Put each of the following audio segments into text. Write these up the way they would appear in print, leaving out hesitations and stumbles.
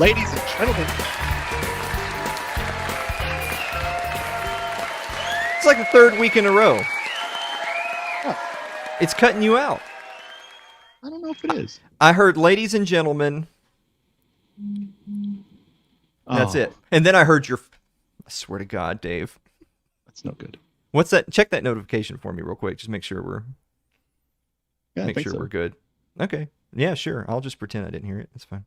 Ladies and gentlemen. It's like the third week in a row. Huh. It's cutting you out. I don't know if it is. I heard ladies and gentlemen. That's it. And then I heard your... I swear to God, Dave. That's no good. What's that? Check that notification for me real quick. Just make sure we're... we're good. Okay. Yeah, sure. I'll just pretend I didn't hear it. It's fine.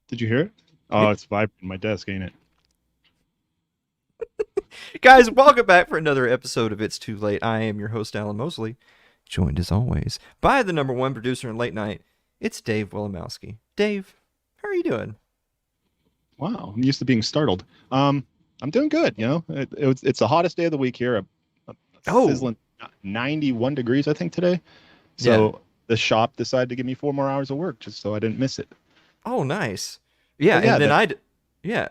Did you hear it? Oh, it's vibrating my desk, ain't it? Guys, welcome back for another episode of It's Too Late. I am your host, Alan Mosley, joined as always by the number one producer in late night. It's Dave Wilimowski. Dave, how are you doing? Wow, I'm used to being startled. I'm doing good. You know, it's the hottest day of the week here. Sizzling 91 degrees, I think, today. So the shop decided to give me 4 more hours of work just so I didn't miss it. Oh, nice. Yeah,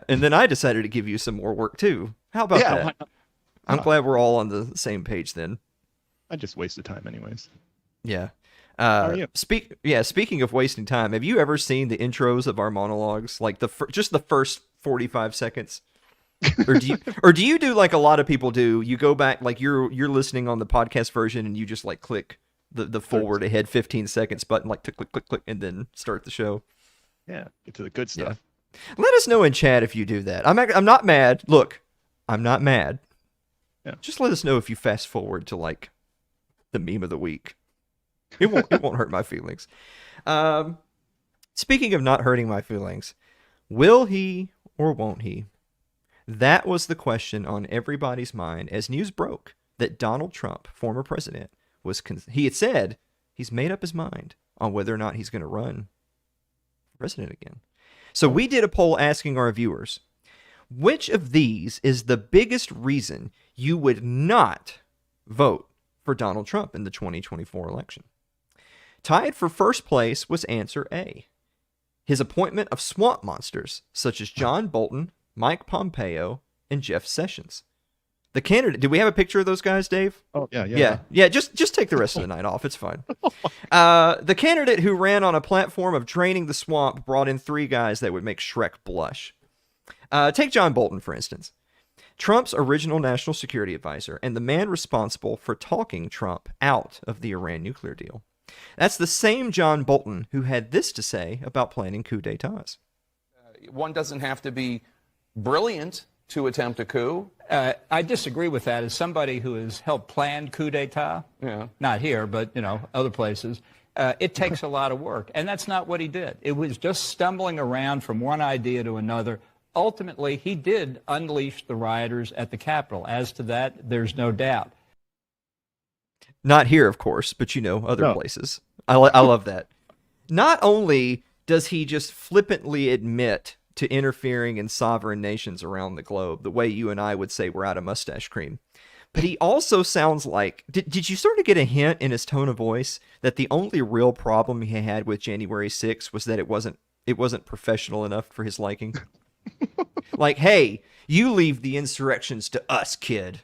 and then I decided to give you some more work too. How about that? I'm glad we're all on the same page then. I just wasted time anyways. Yeah. How are you? Speaking of wasting time, have you ever seen the intros of our monologues? Like just the first 45 seconds? Or do you do like a lot of people do? You go back, like you're listening on the podcast version and you just like click the forward ahead 15 seconds button, like click, and then start the show. Yeah, get to the good stuff. Yeah. Let us know in chat if you do that. I'm not mad. Look, I'm not mad. Yeah. Just let us know if you fast forward to like the meme of the week. It won't hurt my feelings. Speaking of not hurting my feelings, will he or won't he? That was the question on everybody's mind as news broke that Donald Trump, former president, he had said he's made up his mind on whether or not he's going to run president again. So we did a poll asking our viewers, which of these is the biggest reason you would not vote for Donald Trump in the 2024 election? Tied for first place was answer A. His appointment of swamp monsters such as John Bolton, Mike Pompeo, and Jeff Sessions. The candidate, did we have a picture of those guys, Dave? Oh, yeah. Yeah, just take the rest of the night off. It's fine. The candidate who ran on a platform of draining the swamp brought in 3 guys that would make Shrek blush. Take John Bolton, for instance. Trump's original national security advisor and the man responsible for talking Trump out of the Iran nuclear deal. That's the same John Bolton who had this to say about planning coup d'etats. One doesn't have to be brilliant to attempt a coup. I disagree with that. As somebody who has helped plan coup d'etat, not here, but other places, it takes a lot of work, and that's not what he did. It was just stumbling around from one idea to another. Ultimately, he did unleash the rioters at the Capitol. As to that, there's no doubt. Not here, of course, but other places. I love that. Not only does he just flippantly admit to interfering in sovereign nations around the globe, the way you and I would say we're out of mustache cream, but he also sounds like... Did you sort of get a hint in his tone of voice that the only real problem he had with January 6th was that it wasn't professional enough for his liking? Like, hey, you leave the insurrections to us, kid.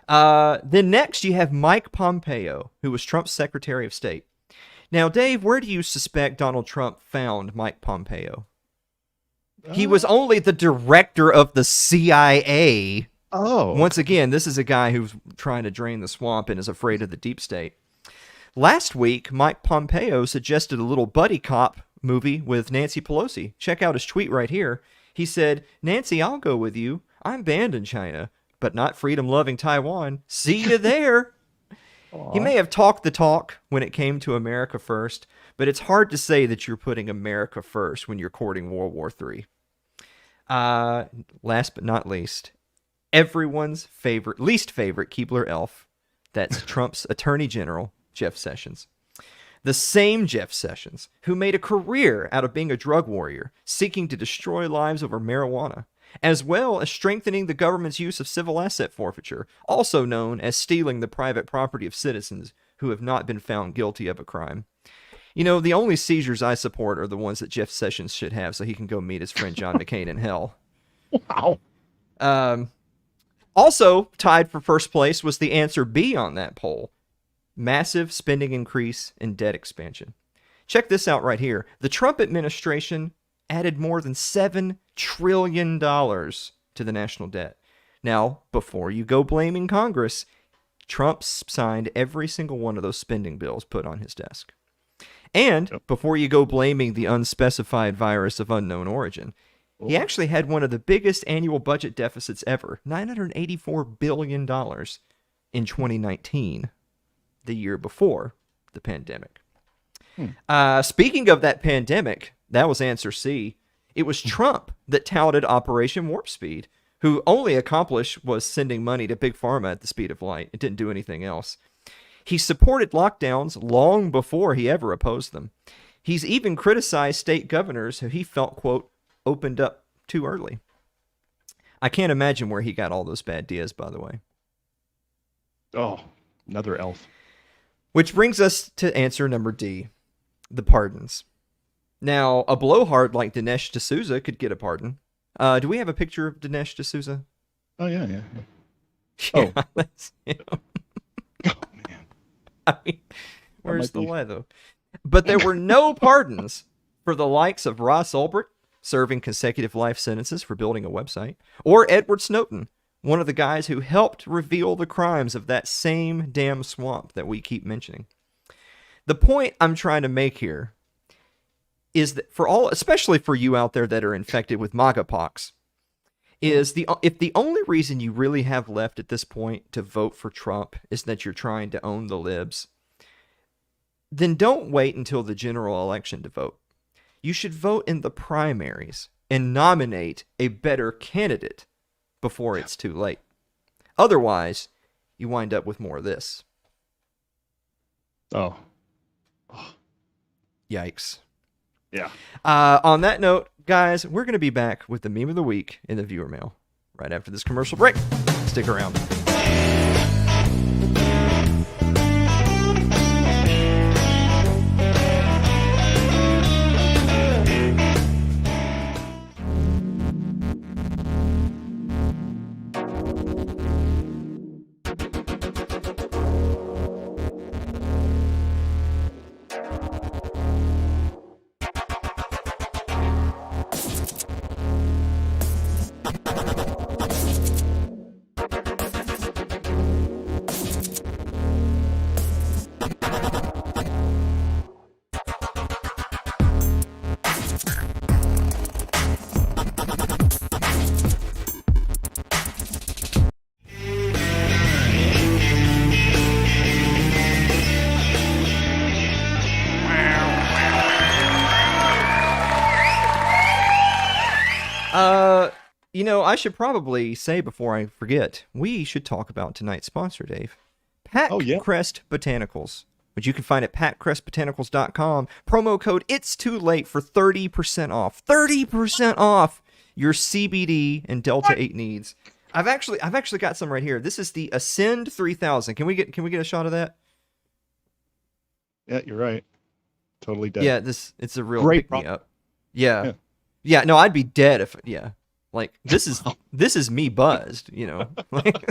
Then next you have Mike Pompeo, who was Trump's Secretary of State. Now, Dave, where do you suspect Donald Trump found Mike Pompeo? He was only the director of the CIA. Oh. Once again, this is a guy who's trying to drain the swamp and is afraid of the deep state. Last week, Mike Pompeo suggested a little buddy cop movie with Nancy Pelosi. Check out his tweet right here. He said, "Nancy, I'll go with you. I'm banned in China, but not freedom-loving Taiwan. See you there." He may have talked the talk when it came to America first, but it's hard to say that you're putting America first when you're courting World War III. Last but not least, everyone's least favorite Keebler elf. That's Trump's Attorney General, Jeff Sessions. The same Jeff Sessions who made a career out of being a drug warrior, seeking to destroy lives over marijuana, as well as strengthening the government's use of civil asset forfeiture, also known as stealing the private property of citizens who have not been found guilty of a crime. The only seizures I support are the ones that Jeff Sessions should have so he can go meet his friend John McCain in hell. Wow. Also tied for first place was the answer B on that poll. Massive spending increase and debt expansion. Check this out right here. The Trump administration added more than $7 trillion to the national debt. Now, before you go blaming Congress, Trump signed every single one of those spending bills put on his desk. And before you go blaming the unspecified virus of unknown origin, he actually had one of the biggest annual budget deficits ever, $984 billion in 2019, the year before the pandemic. Speaking of that pandemic, that was answer C. It was Trump that touted Operation Warp Speed, who only accomplished was sending money to Big Pharma at the speed of light. It didn't do anything else. He supported lockdowns long before he ever opposed them. He's even criticized state governors who he felt, quote, opened up too early. I can't imagine where he got all those bad ideas, by the way. Oh, another elf. Which brings us to answer number D, the pardons. Now, a blowhard like Dinesh D'Souza could get a pardon. Do we have a picture of Dinesh D'Souza? Oh, yeah. Yeah, oh. That's him. Oh, man. I mean, where's the lie, though? But there were no pardons for the likes of Ross Ulbricht, serving consecutive life sentences for building a website, or Edward Snowden, one of the guys who helped reveal the crimes of that same damn swamp that we keep mentioning. The point I'm trying to make here is that for all, especially for you out there that are infected with MAGA pox, is if the only reason you really have left at this point to vote for Trump is that you're trying to own the libs, then don't wait until the general election to vote. You should vote in the primaries and nominate a better candidate before it's too late. Otherwise, you wind up with more of this. Oh. Yikes. Yeah. On that note, guys, we're going to be back with the meme of the week in the viewer mail right after this commercial break. Stick around. You know, I should probably say before I forget, we should talk about tonight's sponsor, Dave. Crest Botanicals, which you can find at packcrestbotanicals.com. Promo code It's Too Late for 30% off. 30% off your CBD and Delta 8 needs. I've actually got some right here. This is the Ascend 3000. Can we get a shot of that? Yeah, you're right. Totally dead. Yeah, it's a real great pick me up. Yeah. No, I'd be dead if like this is me buzzed, you know. Like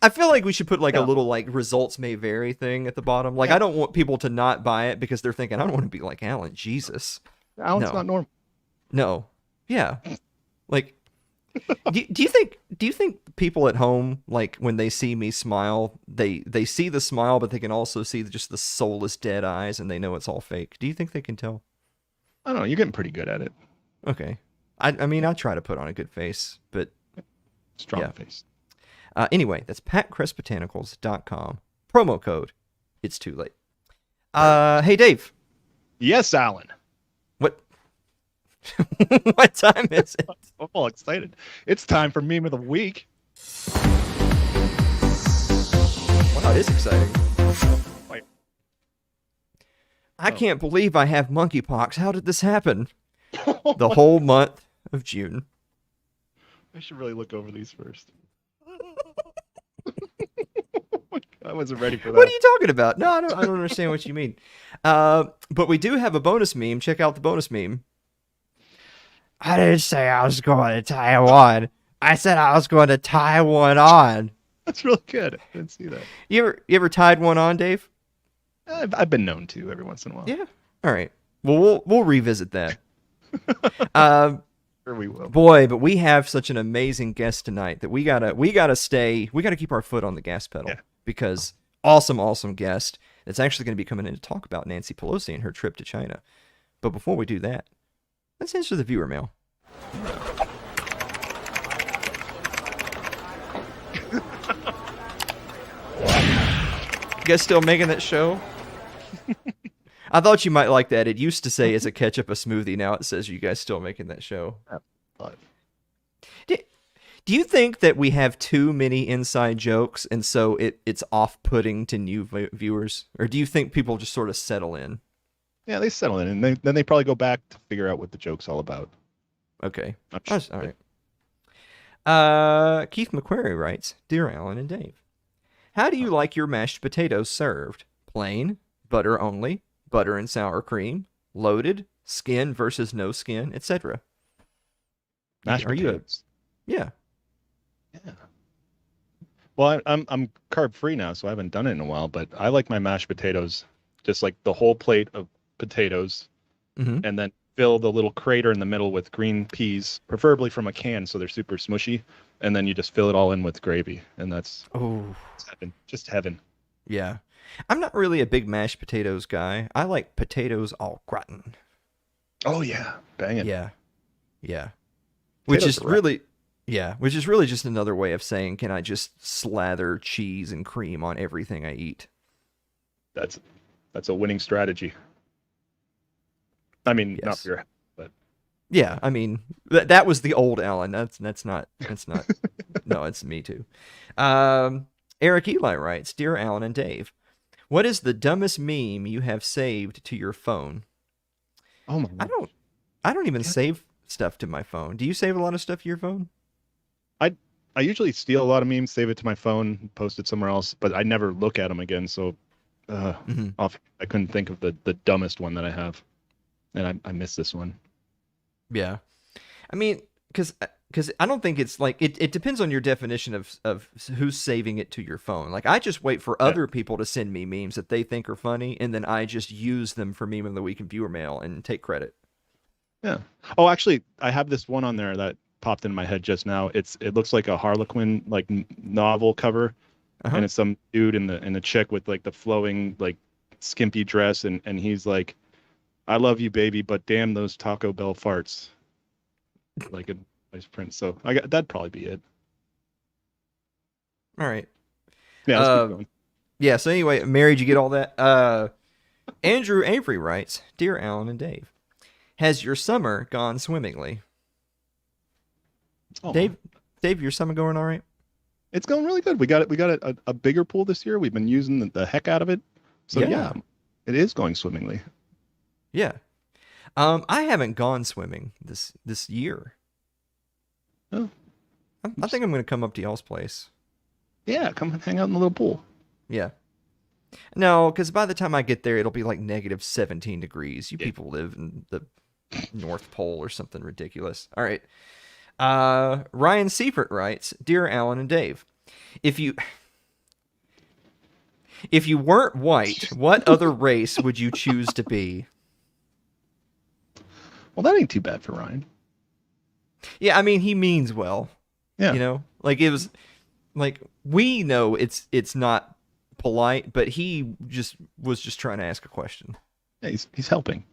I feel like we should put like a little like results may vary thing at the bottom. Like I don't want people to not buy it because they're thinking I don't want to be like Alan. Jesus. Alan's not normal. No. Yeah. Like do you think people at home, like when they see me smile, they see the smile but they can also see just the soulless dead eyes and they know it's all fake? Do you think they can tell? I don't know. You're getting pretty good at it. Okay. I mean, I try to put on a good face, but strong face. Anyway, that's packcrestbotanicals.com. Promo code It's Too Late. Hey, Dave. Yes, Alan. What? What time is it? I'm all excited. It's time for meme of the week. Wow, it is exciting. Wait. I can't believe I have monkeypox. How did this happen? The whole month of June. I should really look over these first. I wasn't ready for that. What are you talking about? No, I don't understand what you mean. But we do have a bonus meme. Check out the bonus meme. I didn't say I was going to Taiwan. I said I was going to tie one on. That's really good. I didn't see that. You ever tied one on, Dave? I've been known to every once in a while. Yeah. All right. Well, we'll revisit that. Sure we will. Boy, but we have such an amazing guest tonight that we gotta keep our foot on the gas pedal because awesome guest that's actually going to be coming in to talk about Nancy Pelosi and her trip to China. But before we do that, let's answer the viewer mail. You guys still making that show? I thought you might like that. It used to say, "Is a ketchup a smoothie?" Now it says, "You guys still making that show?" Do you think that we have too many inside jokes, and so it's off-putting to new viewers, or do you think people just sort of settle in? Yeah, they settle in, and then they probably go back to figure out what the joke's all about. Okay, Sure. all right. Keith McQuarrie writes, "Dear Alan and Dave, how do you like your mashed potatoes served? Plain, butter only, butter and sour cream, loaded, skin versus no skin, etc." Mashed potatoes. Yeah. Yeah. Well, I'm carb free now, so I haven't done it in a while. But I like my mashed potatoes, just like the whole plate of potatoes, and then fill the little crater in the middle with green peas, preferably from a can, so they're super smushy. And then you just fill it all in with gravy, and that's heaven, just heaven. Yeah. I'm not really a big mashed potatoes guy. I like potatoes au gratin. Oh yeah, bang it. Yeah. Which is really just another way of saying, can I just slather cheese and cream on everything I eat? That's a winning strategy. I mean, not for your health, but yeah, I mean that was the old Alan. That's not no, it's me too. Eric Eli writes, "Dear Alan and Dave, what is the dumbest meme you have saved to your phone?" Oh my God. I don't even save stuff to my phone. Do you save a lot of stuff to your phone? I usually steal a lot of memes, save it to my phone, post it somewhere else, but I never look at them again. So I couldn't think of the dumbest one that I have, and I missed this one. Yeah, I mean, because I don't think it's like it depends on your definition of who's saving it to your phone. Like I just wait for other people to send me memes that they think are funny, and then I just use them for meme of the week and viewer mail and take credit. Yeah. Oh, actually, I have this one on there that popped in my head just now. It looks like a Harlequin like novel cover, and it's some dude and the chick with like the flowing like skimpy dress, and he's like, "I love you, baby, but damn those Taco Bell farts," like a nice print. So that'd probably be it. All right. Yeah. Let's keep going. Yeah. So anyway, Mary, did you get all that? Andrew Avery writes, "Dear Alan and Dave, has your summer gone swimmingly?" Oh, Dave, your summer going all right? It's going really good. We got a bigger pool this year. We've been using the heck out of it. So yeah, it is going swimmingly. Yeah. I haven't gone swimming this year. Oh. I think I'm going to come up to y'all's place. Yeah, come hang out in the little pool. Yeah. No, because by the time I get there, it'll be like negative 17 degrees. You people live in the North Pole or something ridiculous. All right. Ryan Seifert writes, "Dear Alan and Dave, if you weren't white, what other race would you choose to be?" Well, that ain't too bad for Ryan. Yeah, I mean, he means well. Yeah. You know, like it was like we know it's not polite, but he was just trying to ask a question. Yeah, he's helping.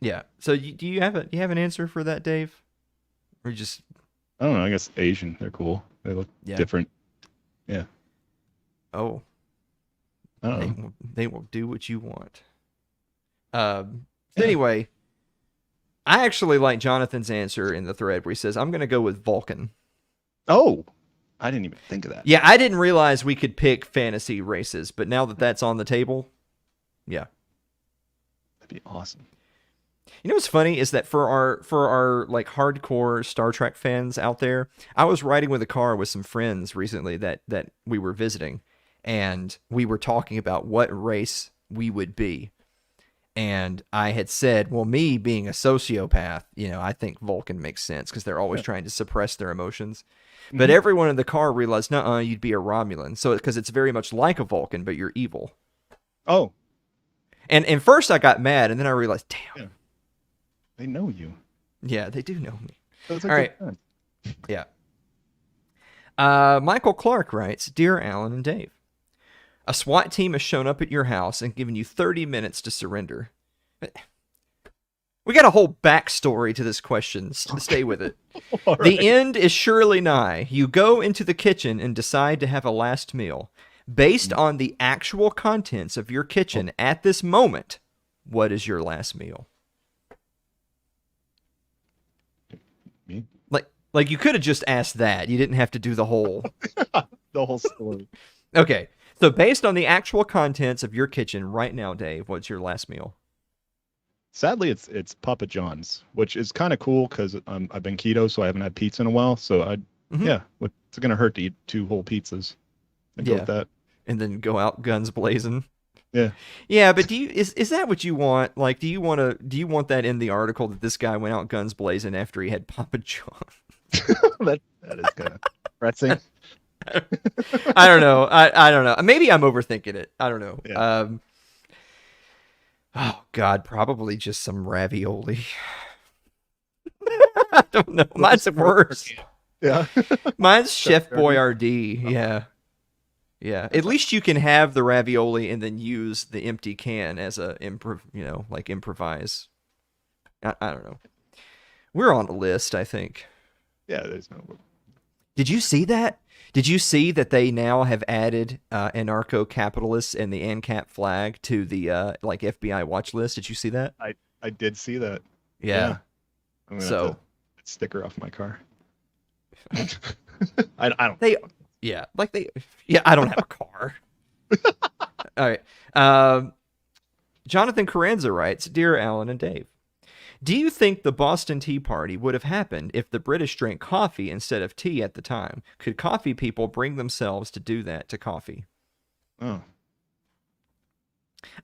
Yeah. So do you have an answer for that, Dave? Or just I don't know. I guess Asian. They're cool. They look different. Yeah. Oh. I don't know. They will do what you want. Anyway, I actually like Jonathan's answer in the thread where he says, "I'm going to go with Vulcan." Oh, I didn't even think of that. Yeah, I didn't realize we could pick fantasy races, but now that that's on the table, yeah. That'd be awesome. You know what's funny is that for our like hardcore Star Trek fans out there, I was riding with a car with some friends recently that we were visiting, and we were talking about what race we would be. And I had said, well, me being a sociopath, you know, I think Vulcan makes sense because they're always trying to suppress their emotions. Mm-hmm. But everyone in the car realized, nuh-uh, you'd be a Romulan. So because it's very much like a Vulcan, but you're evil. Oh. And first I got mad, and then I realized, damn. Yeah. They know you. Yeah, they do know me. All right. Yeah. Michael Clark writes, Dear Alan and Dave, a SWAT team has shown up at your house and given you 30 minutes to surrender. We got a whole backstory to this question. Stay with it. Right. The end is surely nigh. You go into the kitchen and decide to have a last meal. Based on the actual contents of your kitchen at this moment, what is your last meal? Me? Like you could have just asked that. You didn't have to do the whole story. Okay. So based on the actual contents of your kitchen right now, Dave, what's your last meal? Sadly, it's Papa John's, which is kind of cool because I've been keto, so I haven't had pizza in a while. So it's gonna hurt to eat 2 whole pizzas. And go with that. And then go out guns blazing. Yeah. Yeah, but is that what you want? Like, do you want that in the article that this guy went out guns blazing after he had Papa John? that is kind of depressing. I don't know. I don't know. Maybe I'm overthinking it. I don't know. Yeah. Oh God, probably just some ravioli. I don't know. Mine's worse. Yeah. Mine's Chef Boyardee. Yeah. Yeah. At least you can have the ravioli and then use the empty can as a improvise. I don't know. We're on the list, I think. Yeah, there's no. Did you see that? Did you see that they now have added anarcho-capitalists and the ANCAP flag to the FBI watch list? Did you see that? I did see that. Yeah. I'm gonna have to sticker off my car. I don't. I don't have a car. All right. Jonathan Carranza writes, Dear Alan and Dave, do you think the Boston Tea Party would have happened if the British drank coffee instead of tea at the time? Could coffee people bring themselves to do that to coffee? Oh.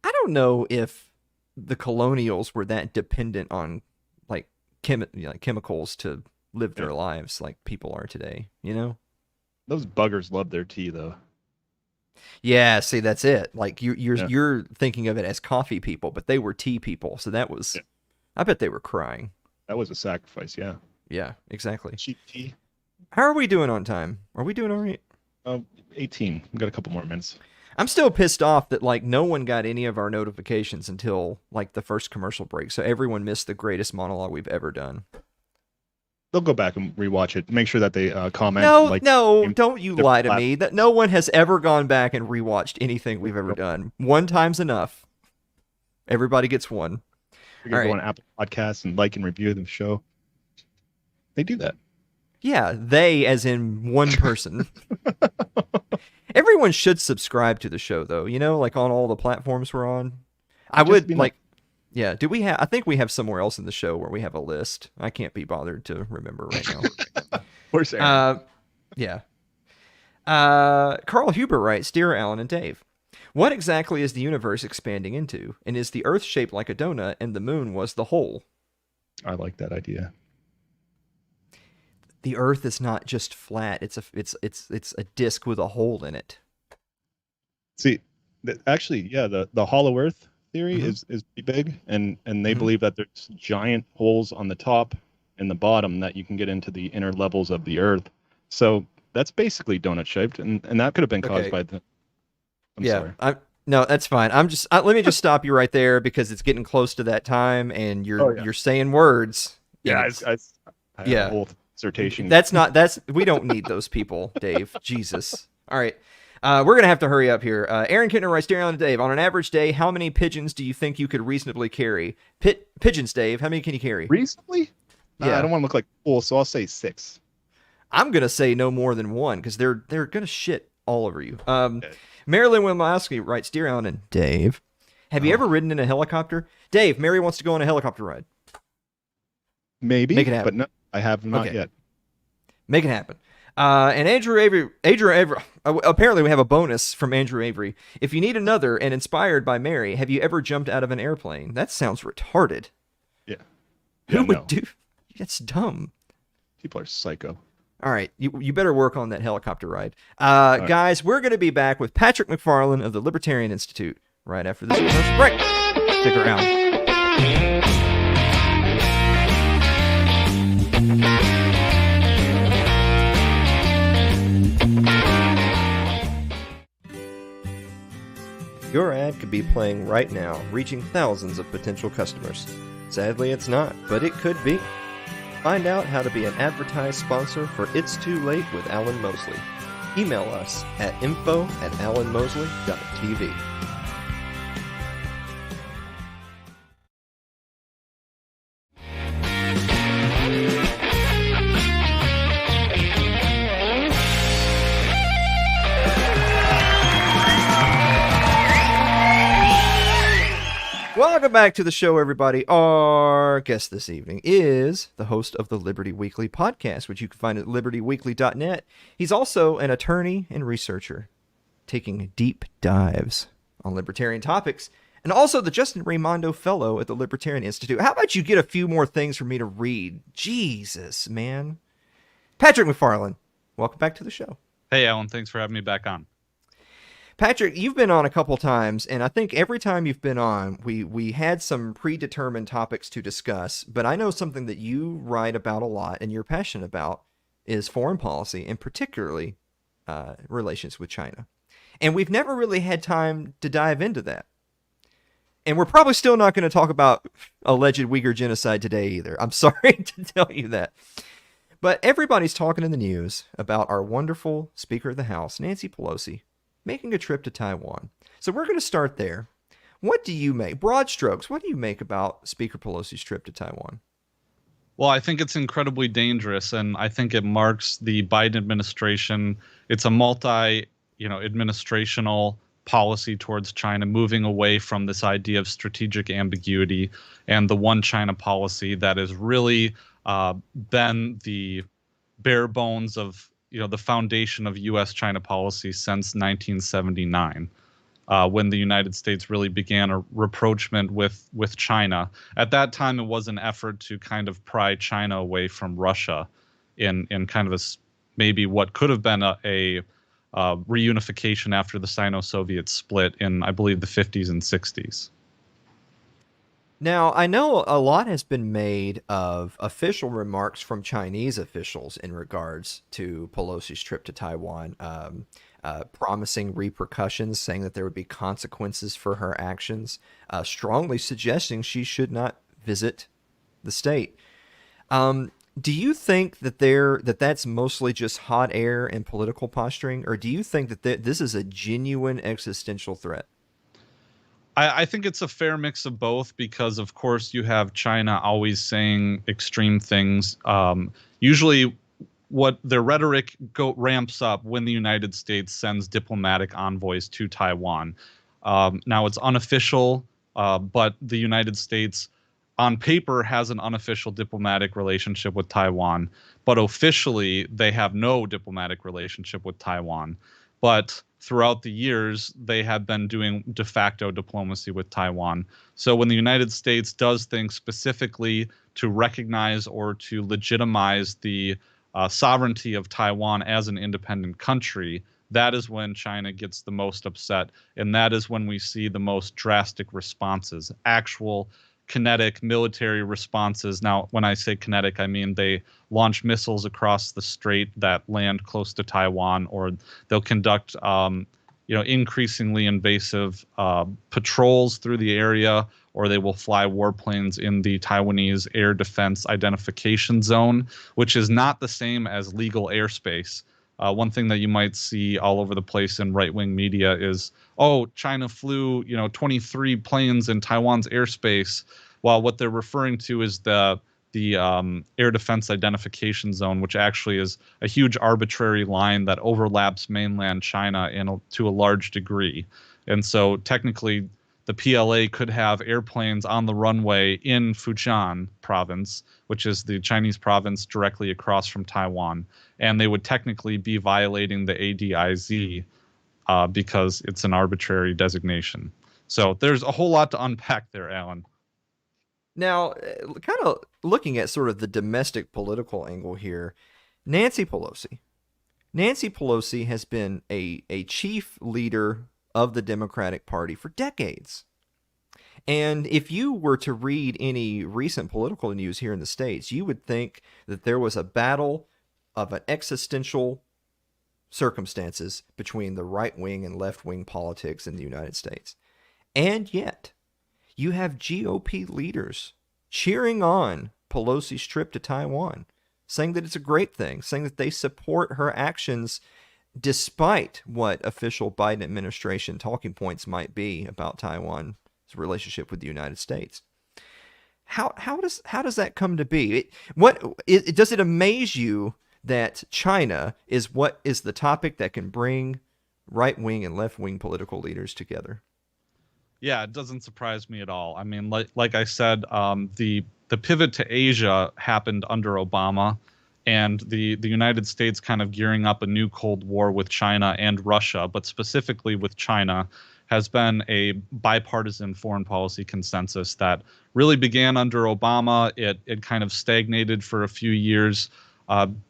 I don't know if the colonials were that dependent on chemicals to live their lives like people are today, you know? Those buggers love their tea, though. Yeah, see, that's it. Like you're thinking of it as coffee people, but they were tea people. So that was, I bet they were crying. That was a sacrifice, yeah. Yeah, exactly. Cheap tea. How are we doing on time? Are we doing all right? 18. We've got a couple more minutes. I'm still pissed off that no one got any of our notifications until the first commercial break. So everyone missed the greatest monologue we've ever done. They'll go back and rewatch it. Make sure that they comment. No, don't you lie to me. That no one has ever gone back and rewatched anything we've ever done. One time's enough. Everybody gets one. You're going to go on Apple Podcasts and like and review the show. They do that. Yeah, they as in one person. Everyone should subscribe to the show, though. You know, on all the platforms we're on. I would Yeah, do we have? I think we have somewhere else in the show where we have a list. I can't be bothered to remember right now. Where's Aaron? Yeah. Carl Huber writes, Dear Alan and Dave, what exactly is the universe expanding into? And is the Earth shaped like a donut and the moon was the hole? I like that idea. The Earth is not just flat; it's a disc with a hole in it. See, actually, yeah, the hollow Earth theory is pretty big, and they believe that there's giant holes on the top and the bottom that you can get into the inner levels of the Earth. So that's basically donut shaped, and that could have been caused by the. I'm sorry. No, that's fine. Let me just stop you right there because it's getting close to that time, and you're saying words. Yeah, I have a whole dissertation. We don't need those people, Dave. Jesus. All right. We're going to have to hurry up here. Aaron Kittner writes, Dear Alan and Dave, on an average day, how many pigeons do you think you could reasonably carry? Pigeons, Dave, how many can you carry? Reasonably? Yeah. I don't want to look like a fool, so I'll say 6. I'm going to say no more than 1 because they're going to shit all over you. Marilyn Wilmowski writes, Dear Alan and Dave, have you ever ridden in a helicopter? Dave, Mary wants to go on a helicopter ride. Maybe, make it happen. But no, I have not yet. Make it happen. And Andrew Avery, apparently we have a bonus from Andrew Avery. If you need another and inspired by Mary, have you ever jumped out of an airplane? That sounds retarded. Yeah. Who would do? That's dumb. People are psycho. All right, you better work on that helicopter ride. Guys, we're going to be back with Patrick MacFarlane of the Libertarian Institute right after this commercial break. Stick around. Your ad could be playing right now, reaching thousands of potential customers. Sadly, it's not, but it could be. Find out how to be an advertised sponsor for It's Too Late with Alan Mosley. Email us at info@alanmosley.tv. Welcome back to the show, everybody. Our guest this evening is the host of the Liberty Weekly podcast, which you can find at libertyweekly.net. He's also an attorney and researcher, taking deep dives on libertarian topics, and also the Justin Raimondo Fellow at the Libertarian Institute. How about you get a few more things for me to read? Jesus, man. Patrick MacFarlane, welcome back to the show. Hey, Alan. Thanks for having me back on. Patrick, you've been on a couple times, and I think every time you've been on, we had some predetermined topics to discuss, but I know something that you write about a lot and you're passionate about is foreign policy, and particularly relations with China. And we've never really had time to dive into that. And we're probably still not going to talk about alleged Uyghur genocide today either. I'm sorry to tell you that. But everybody's talking in the news about our wonderful Speaker of the House, Nancy Pelosi, making a trip to Taiwan. So we're going to start there. What do you make, broad strokes, what do you make about Speaker Pelosi's trip to Taiwan? Well, I think it's incredibly dangerous, and I think it marks the Biden administration. It's a administrational policy towards China, moving away from this idea of strategic ambiguity and the one China policy that has really been the bare bones of the foundation of U.S.-China policy since 1979, when the United States really began a rapprochement with China. At that time, it was an effort to kind of pry China away from Russia in kind of maybe what could have been a reunification after the Sino-Soviet split in, I believe, the 50s and 60s. Now, I know a lot has been made of official remarks from Chinese officials in regards to Pelosi's trip to Taiwan, promising repercussions, saying that there would be consequences for her actions, strongly suggesting she should not visit the state. Do you think that that's mostly just hot air and political posturing, or do you think that this is a genuine existential threat? I think it's a fair mix of both because, of course, you have China always saying extreme things. Usually what their rhetoric ramps up when the United States sends diplomatic envoys to Taiwan. Now, it's unofficial, but the United States on paper has an unofficial diplomatic relationship with Taiwan, but officially they have no diplomatic relationship with Taiwan. But throughout the years, they have been doing de facto diplomacy with Taiwan. So when the United States does things specifically to recognize or to legitimize the sovereignty of Taiwan as an independent country, that is when China gets the most upset. And that is when we see the most drastic responses, actual kinetic military responses. Now, when I say kinetic, I mean they launch missiles across the strait that land close to Taiwan, or they'll conduct, increasingly invasive patrols through the area, or they will fly warplanes in the Taiwanese Air Defense Identification Zone, which is not the same as legal airspace. One thing that you might see all over the place in right-wing media is, China flew, 23 planes in Taiwan's airspace, while what they're referring to is the Air Defense Identification Zone, which actually is a huge arbitrary line that overlaps mainland China to a large degree. And so technically, the PLA could have airplanes on the runway in Fujian province, which is the Chinese province directly across from Taiwan, and they would technically be violating the ADIZ because it's an arbitrary designation. So there's a whole lot to unpack there, Alan. Now, kind of looking at sort of the domestic political angle here, Nancy Pelosi has been a chief leader of the Democratic Party for decades. And if you were to read any recent political news here in the States, you would think that there was a battle of an existential circumstances between the right wing and left wing politics in the United States. And yet, you have GOP leaders cheering on Pelosi's trip to Taiwan, saying that it's a great thing, saying that they support her actions despite what official Biden administration talking points might be about Taiwan's relationship with the United States. How does that come to be? Does it amaze you that China is what is the topic that can bring right-wing and left-wing political leaders together? Yeah, it doesn't surprise me at all. I mean, like I said, the pivot to Asia happened under Obama, and the United States kind of gearing up a new Cold War with China and Russia, but specifically with China, has been a bipartisan foreign policy consensus that really began under Obama. It kind of stagnated for a few years,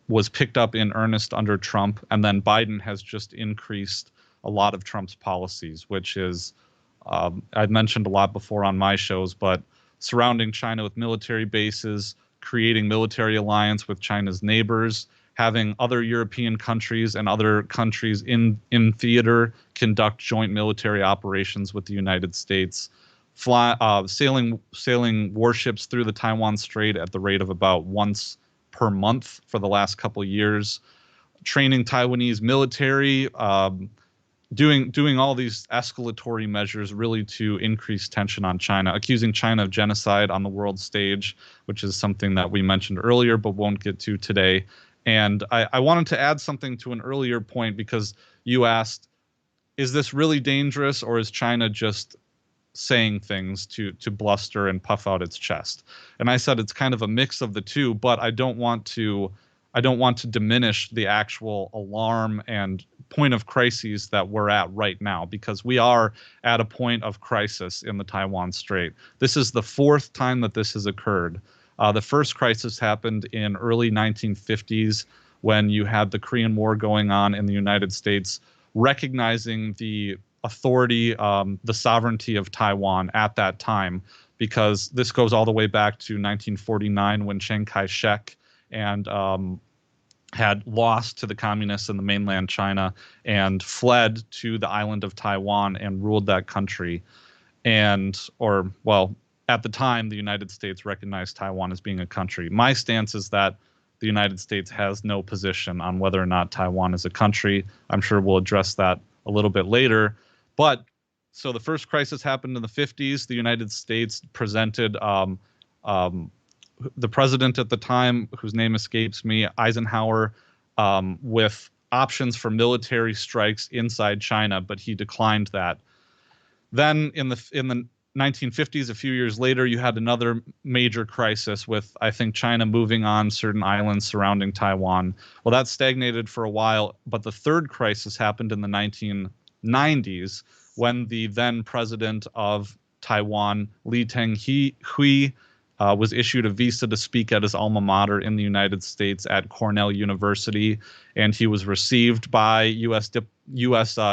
was picked up in earnest under Trump, and then Biden has just increased a lot of Trump's policies, which is, I've mentioned a lot before on my shows, but surrounding China with military bases, creating military alliance with China's neighbors, having other European countries and other countries in theater conduct joint military operations with the United States, sailing warships through the Taiwan Strait at the rate of about once per month for the last couple of years, training Taiwanese military, doing all these escalatory measures really to increase tension on China, accusing China of genocide on the world stage, which is something that we mentioned earlier but won't get to today. And I wanted to add something to an earlier point, because you asked, is this really dangerous, or is China just saying things to bluster and puff out its chest? And I said it's kind of a mix of the two, but I don't want to diminish the actual alarm and point of crises that we're at right now, because we are at a point of crisis in the Taiwan Strait. This is the fourth time that this has occurred. The first crisis happened in early 1950s when you had the Korean War going on in the United States, recognizing the authority, the sovereignty of Taiwan at that time, because this goes all the way back to 1949 when Chiang Kai-shek and had lost to the communists in the mainland China and fled to the island of Taiwan and ruled that country. At the time, the United States recognized Taiwan as being a country. My stance is that the United States has no position on whether or not Taiwan is a country. I'm sure we'll address that a little bit later. But so the first crisis happened in the 50s. The United States presented the president at the time, whose name escapes me, Eisenhower, with options for military strikes inside China, but he declined that. Then in the 1950s, a few years later, you had another major crisis with, I think, China moving on certain islands surrounding Taiwan. Well, that stagnated for a while, but the third crisis happened in the 1990s when the then president of Taiwan, Lee Teng-hui, was issued a visa to speak at his alma mater in the United States at Cornell University, and he was received by U.S.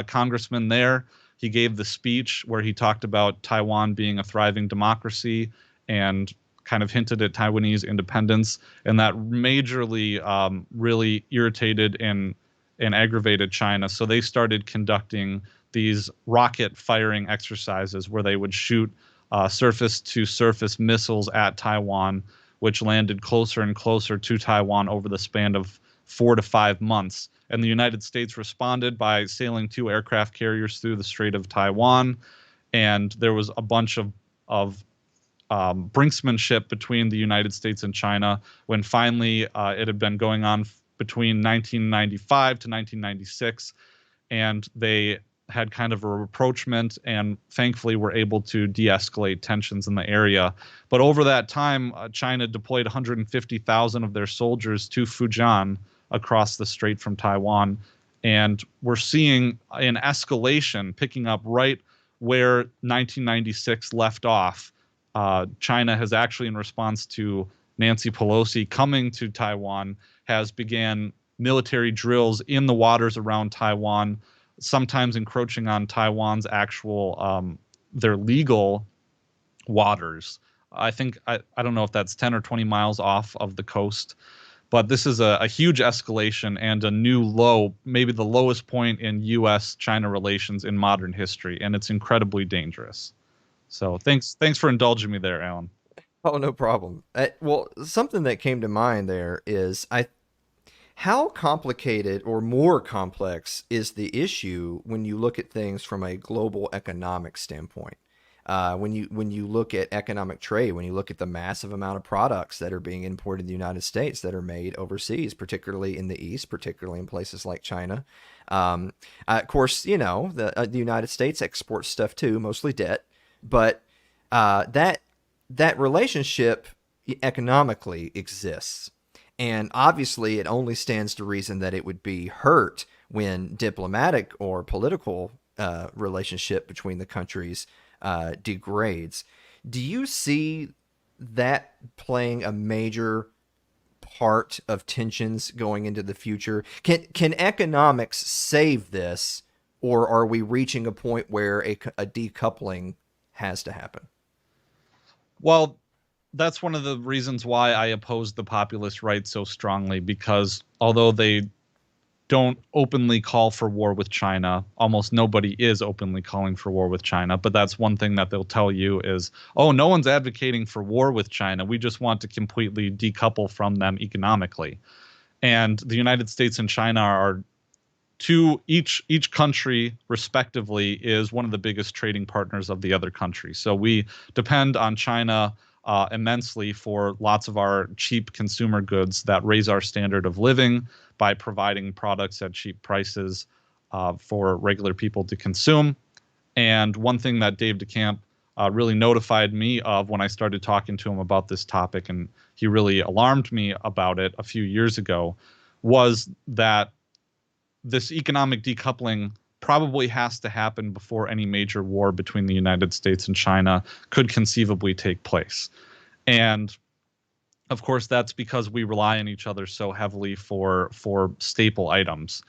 congressmen there. He gave the speech where he talked about Taiwan being a thriving democracy and kind of hinted at Taiwanese independence, and that majorly really irritated and aggravated China. So they started conducting these rocket firing exercises where they would shoot surface-to-surface missiles at Taiwan, which landed closer and closer to Taiwan over the span of 4 to 5 months. And the United States responded by sailing 2 aircraft carriers through the Strait of Taiwan. And there was a bunch of brinksmanship between the United States and China when finally it had been going on between 1995 to 1996. And they had kind of a rapprochement and thankfully were able to de-escalate tensions in the area. But over that time, China deployed 150,000 of their soldiers to Fujian across the strait from Taiwan. And we're seeing an escalation picking up right where 1996 left off. China has actually, in response to Nancy Pelosi coming to Taiwan, has began military drills in the waters around Taiwan, sometimes encroaching on Taiwan's actual, their legal waters. I think I don't know if that's 10 or 20 miles off of the coast, but this is a huge escalation and a new low, maybe the lowest point in U.S.-China relations in modern history, and it's incredibly dangerous. So thanks for indulging me there, Alan. Oh, no problem. Well, something that came to mind there is how complicated or more complex is the issue when you look at things from a global economic standpoint? When you look at economic trade, when you look at the massive amount of products that are being imported in the United States that are made overseas, particularly in the East, particularly in places like China. Of course, the United States exports stuff too, mostly debt, but that relationship economically exists. And obviously, it only stands to reason that it would be hurt when diplomatic or political relationship between the countries degrades. Do you see that playing a major part of tensions going into the future? Can economics save this, or are we reaching a point where a decoupling has to happen? Well, that's one of the reasons why I oppose the populist right so strongly, because although they don't openly call for war with China, almost nobody is openly calling for war with China, but that's one thing that they'll tell you is, oh, no one's advocating for war with China. We just want to completely decouple from them economically. And the United States and China are each country respectively is one of the biggest trading partners of the other country. So we depend on China immensely for lots of our cheap consumer goods that raise our standard of living by providing products at cheap prices for regular people to consume. And one thing that Dave DeCamp really notified me of when I started talking to him about this topic, and he really alarmed me about it a few years ago, was that this economic decoupling probably has to happen before any major war between the United States and China could conceivably take place. And of course, that's because we rely on each other so heavily for staple items.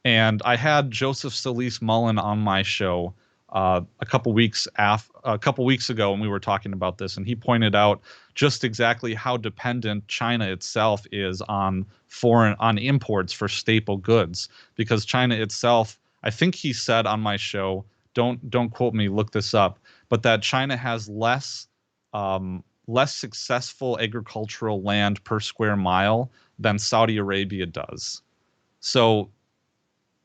And I had Joseph Solis Mullen on my show a couple weeks ago when we were talking about this, and he pointed out just exactly how dependent China itself is on imports for staple goods, because China itself, I think he said on my show, don't quote me, look this up, but that China has less successful agricultural land per square mile than Saudi Arabia does. So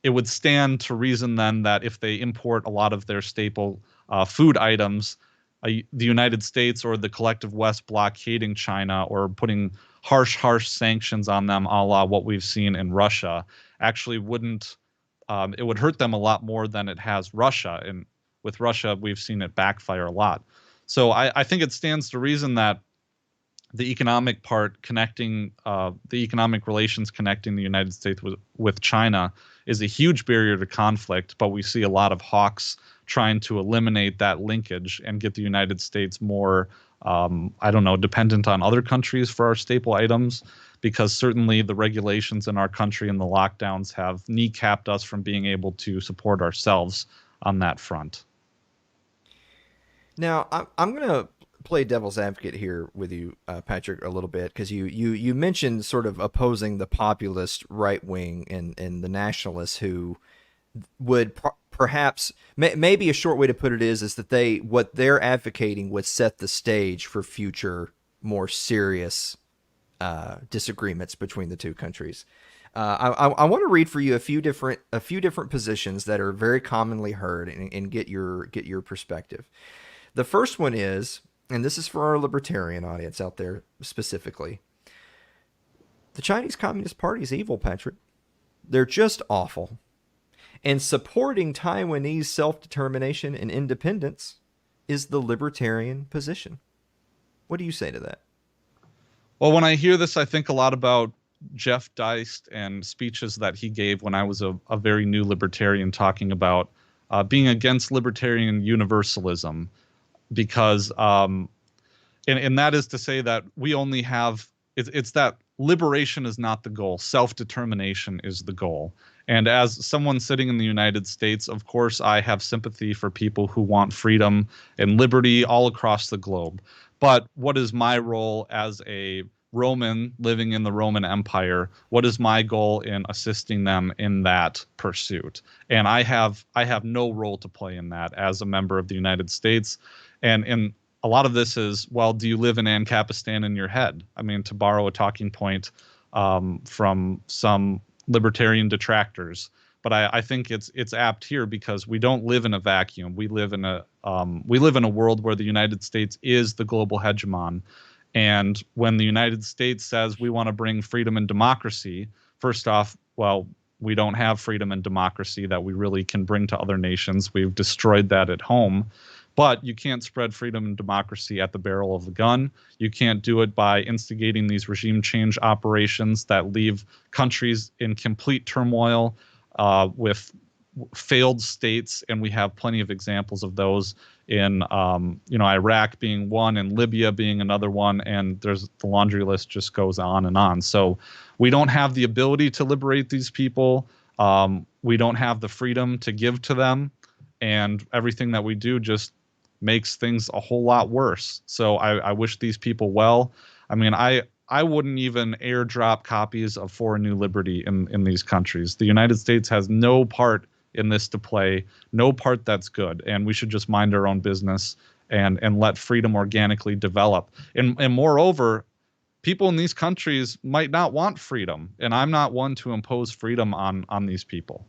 it would stand to reason then that if they import a lot of their staple food items, the United States or the collective West blockading China or putting harsh sanctions on them, a la what we've seen in Russia, actually wouldn't. It would hurt them a lot more than it has Russia. And with Russia, we've seen it backfire a lot. So I think it stands to reason that the economic part connecting, the economic relations connecting the United States with China is a huge barrier to conflict, but we see a lot of hawks trying to eliminate that linkage and get the United States more, dependent on other countries for our staple items, because certainly the regulations in our country and the lockdowns have kneecapped us from being able to support ourselves on that front. Now, I'm going to play devil's advocate here with you, Patrick, a little bit, because you mentioned sort of opposing the populist right wing and the nationalists who would perhaps, maybe a short way to put it is that what they're advocating would set the stage for future more serious disagreements between the two countries. I want to read for you a few different positions that are very commonly heard and get your perspective. The first one is, and this is for our libertarian audience out there specifically, the Chinese Communist Party is evil, Patrick. They're just awful. And supporting Taiwanese self-determination and independence is the libertarian position. What do you say to that? Well, when I hear this, I think a lot about Jeff Deist and speeches that he gave when I was a very new libertarian, talking about being against libertarian universalism, because and that is to say that we only have it's that liberation is not the goal. Self-determination is the goal. And as someone sitting in the United States, of course, I have sympathy for people who want freedom and liberty all across the globe. But what is my role as a Roman living in the Roman Empire? What is my goal in assisting them in that pursuit? And I have no role to play in that as a member of the United States. And a lot of this is, well, do you live in Ancapistan in your head? I mean, to borrow a talking point from some libertarian detractors, but I think it's apt here because we don't live in a vacuum. We live in a world where the United States is the global hegemon, and when the United States says we want to bring freedom and democracy, first off, well, we don't have freedom and democracy that we really can bring to other nations. We've destroyed that at home. But you can't spread freedom and democracy at the barrel of the gun. You can't do it by instigating these regime change operations that leave countries in complete turmoil with failed states, and we have plenty of examples of those in Iraq being one, and Libya being another one, and the laundry list just goes on and on. So we don't have the ability to liberate these people. We don't have the freedom to give to them, and everything that we do just makes things a whole lot worse. So I wish these people well. I mean, I wouldn't even airdrop copies of For a New Liberty in these countries. The United States has no part in this to play, no part that's good, and we should just mind our own business and let freedom organically develop. And moreover, people in these countries might not want freedom, and I'm not one to impose freedom on these people.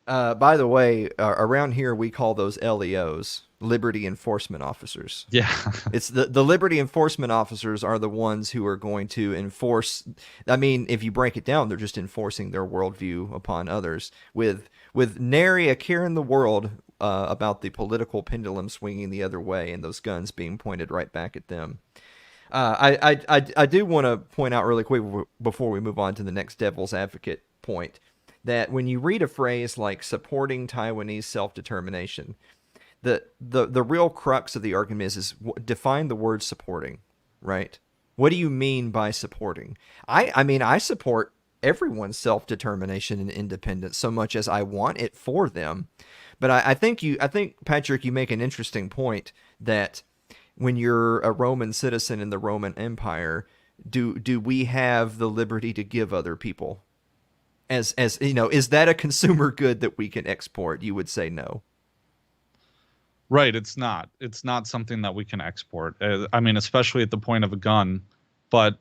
By the way, around here we call those LEOs, Liberty Enforcement Officers. Yeah. It's the Liberty Enforcement Officers are the ones who are going to enforce. I mean, if you break it down, they're just enforcing their worldview upon others with nary a care in the world about the political pendulum swinging the other way and those guns being pointed right back at them. I do want to point out really quick before we move on to the next devil's advocate point, that when you read a phrase like supporting Taiwanese self-determination, the real crux of the argument is define the word supporting, right? What do you mean by supporting? I mean, I support everyone's self-determination and independence so much as I want it for them. But I think Patrick, you make an interesting point that when you're a Roman citizen in the Roman Empire, do we have the liberty to give other people? As you know, is that a consumer good that we can export? You would say no. Right, it's not. It's not something that we can export. I mean, especially at the point of a gun. But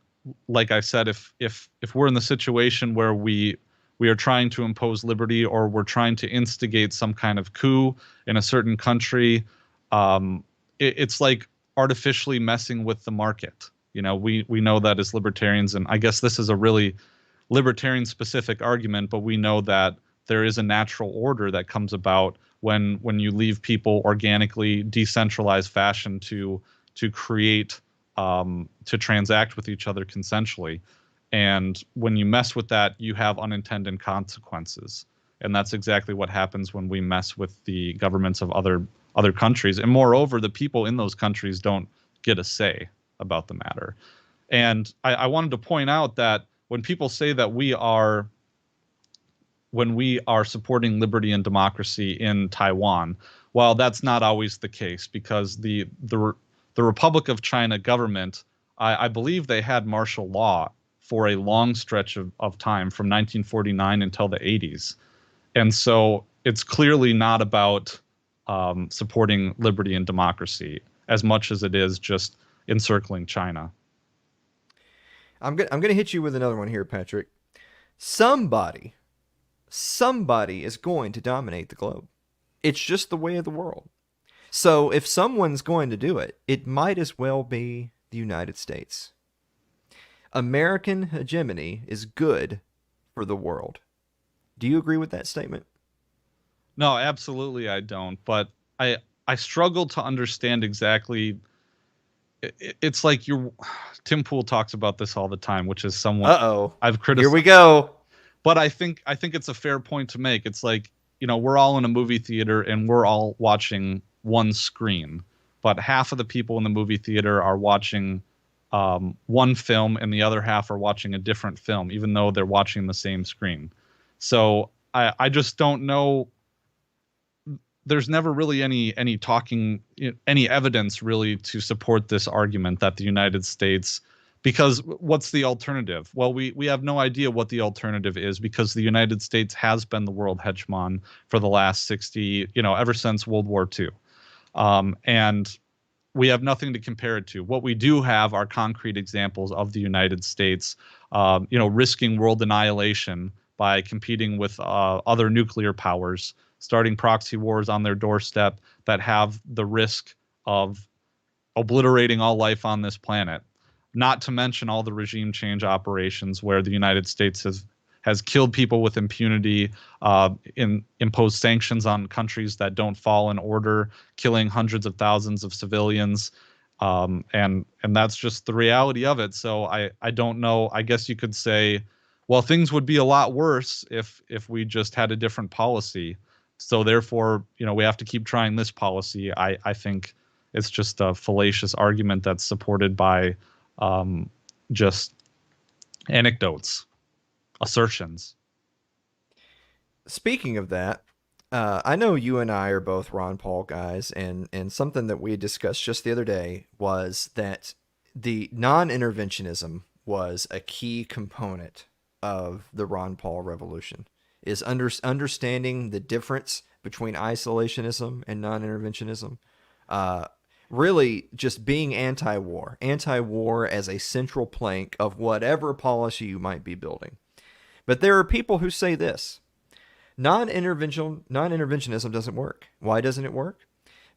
like I said, if we're in the situation where we are trying to impose liberty, or we're trying to instigate some kind of coup in a certain country, it's like artificially messing with the market. You know, we know that as libertarians, and I guess this is a really libertarian specific argument, but we know that there is a natural order that comes about when you leave people organically decentralized fashion to create to transact with each other consensually. And when you mess with that, you have unintended consequences. And that's exactly what happens when we mess with the governments of other countries. And moreover, the people in those countries don't get a say about the matter. And I wanted to point out that when people say that when we are supporting liberty and democracy in Taiwan, well, that's not always the case, because the Republic of China government, I believe they had martial law for a long stretch of time from 1949 until the 80s. And so it's clearly not about supporting liberty and democracy as much as it is just encircling China. I'm gonna hit you with another one here, Patrick. Somebody is going to dominate the globe. It's just the way of the world. So if someone's going to do it, it might as well be the United States. American hegemony is good for the world. Do you agree with that statement? No, absolutely I don't. But I struggle to understand exactly. It's like Tim Pool talks about this all the time, which is someone I've criticized. Here we go. But I think it's a fair point to make. It's like, we're all in a movie theater and we're all watching one screen, but half of the people in the movie theater are watching one film and the other half are watching a different film, even though they're watching the same screen. So I just don't know. There's never really any evidence really to support this argument that the United States, because what's the alternative? Well, we have no idea what the alternative is, because the United States has been the world hegemon for the last 60, ever since World War II. And we have nothing to compare it to. What we do have are concrete examples of the United States, risking world annihilation by competing with other nuclear powers, starting proxy wars on their doorstep that have the risk of obliterating all life on this planet. Not to mention all the regime change operations where the United States has killed people with impunity, imposed sanctions on countries that don't fall in order, killing hundreds of thousands of civilians. And that's just the reality of it. So I don't know. I guess you could say, well, things would be a lot worse if we just had a different policy. So therefore, we have to keep trying this policy. I think it's just a fallacious argument that's supported by just anecdotes, assertions. Speaking of that, I know you and I are both Ron Paul guys, and something that we discussed just the other day was that the non-interventionism was a key component of the Ron Paul revolution, is understanding the difference between isolationism and non-interventionism. Really just being anti-war as a central plank of whatever policy you might be building. But there are people who say this: non-interventionism doesn't work. Why doesn't it work?